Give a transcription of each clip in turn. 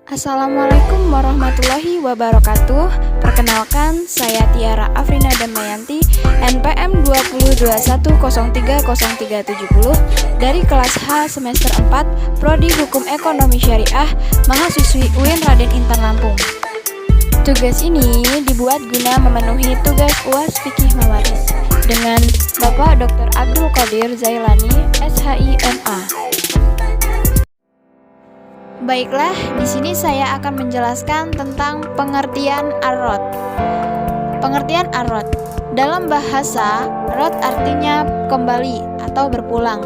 Assalamualaikum warahmatullahi wabarakatuh. Perkenalkan, saya Tiara Afrina Damayanti, NPM 2021030370 dari kelas H semester 4, Prodi Hukum Ekonomi Syariah, mahasiswi UIN Raden Intan Lampung. Tugas ini dibuat guna memenuhi tugas UAS Fikih Mawaris dengan Bapak Dr. Abdul Qadir Zailani, SHI.MA. Baiklah, di sini saya akan menjelaskan tentang pengertian ar-rad. Pengertian ar-rad. Dalam bahasa, rad artinya kembali atau berpulang.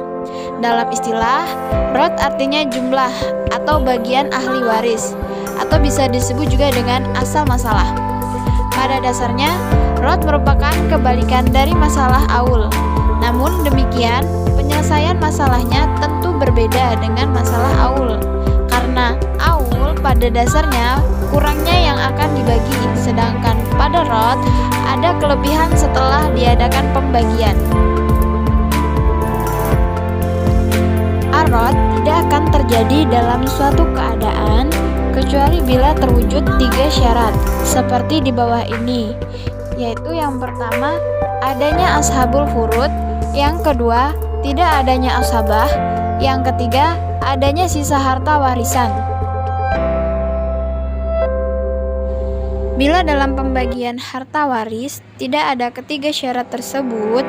Dalam istilah, rad artinya jumlah atau bagian ahli waris, atau bisa disebut juga dengan asal masalah. Pada dasarnya, rad merupakan kebalikan dari masalah aul. Namun demikian, penyelesaian masalahnya tentu berbeda dengan masalah aul. Karena aul pada dasarnya kurangnya yang akan dibagi, sedangkan pada rad ada kelebihan setelah diadakan pembagian. Ar-rad tidak akan terjadi dalam suatu keadaan kecuali bila terwujud 3 syarat seperti di bawah ini, yaitu yang pertama adanya ashabul furud, yang kedua tidak adanya ashabah, yang ketiga adanya sisa harta warisan. Bila dalam pembagian harta waris tidak ada ketiga syarat tersebut,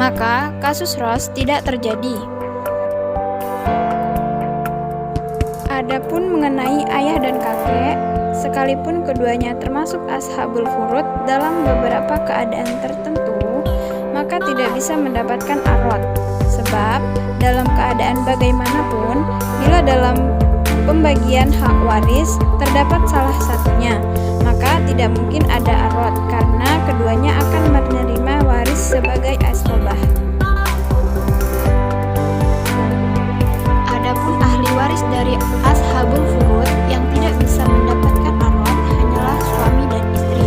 maka kasus ros tidak terjadi. Adapun mengenai ayah dan kakek, sekalipun keduanya termasuk ashabul furud dalam beberapa keadaan tertentu, maka tidak bisa mendapatkan ar-rad. Sebab dalam keadaan bagaimanapun, bila dalam pembagian hak waris terdapat salah satunya, maka tidak mungkin ada ar-rad karena keduanya akan menerima waris sebagai asbabah. Adapun ahli waris dari ashabul furud yang tidak bisa mendapatkan ar-rad hanyalah suami dan istri.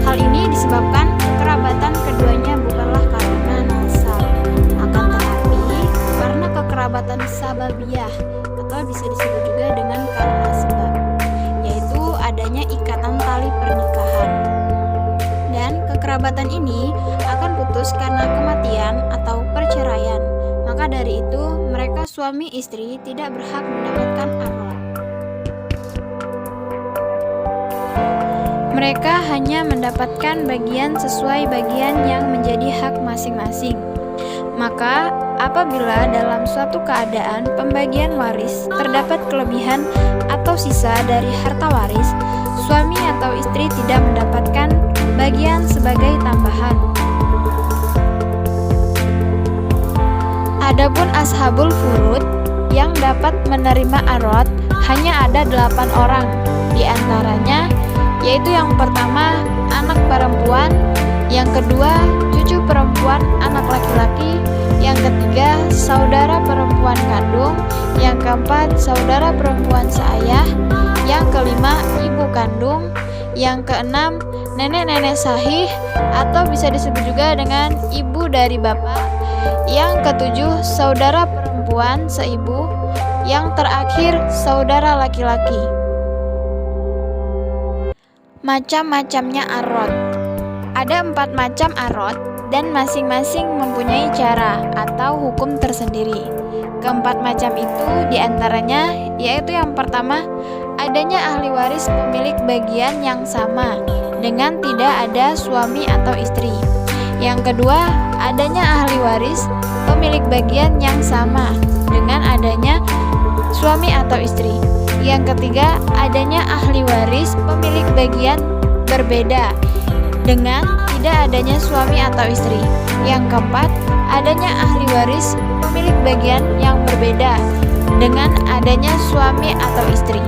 Hal ini disebabkan kekerabatan keduanya bukanlah karena nasab, akan tetapi karena kekerabatan sababiyah, atau bisa disebut juga dengan karena sebab, yaitu adanya ikatan tali pernikahan. Dan kekerabatan ini akan putus karena kematian atau perceraian. Maka dari itu, mereka suami istri tidak berhak mendapatkan ar-rad. Mereka hanya mendapatkan bagian sesuai bagian yang menjadi hak masing-masing. Maka, apabila dalam suatu keadaan pembagian waris terdapat kelebihan atau sisa dari harta waris, suami atau istri tidak mendapatkan bagian sebagai tambahan. Adapun ashabul furud yang dapat menerima ar-rad hanya ada 8 orang, di antaranya yaitu yang pertama anak perempuan, yang kedua cucu perempuan anak laki-laki, yang ketiga saudara perempuan kandung, yang keempat saudara perempuan seayah, yang kelima ibu kandung, yang keenam nenek-nenek sahih atau bisa disebut juga dengan ibu dari bapak, yang ketujuh saudara perempuan seibu, yang terakhir saudara laki-laki. Macam-macamnya ar-rad. Ada 4 macam ar-rad dan masing-masing mempunyai cara atau hukum tersendiri. Keempat macam itu diantaranya yaitu yang pertama, adanya ahli waris pemilik bagian yang sama dengan tidak ada suami atau istri. Yang kedua, adanya ahli waris pemilik bagian yang sama dengan adanya suami atau istri. Yang ketiga, adanya ahli waris pemilik bagian berbeda dengan tidak adanya suami atau istri. Yang keempat, adanya ahli waris pemilik bagian yang berbeda dengan adanya suami atau istri.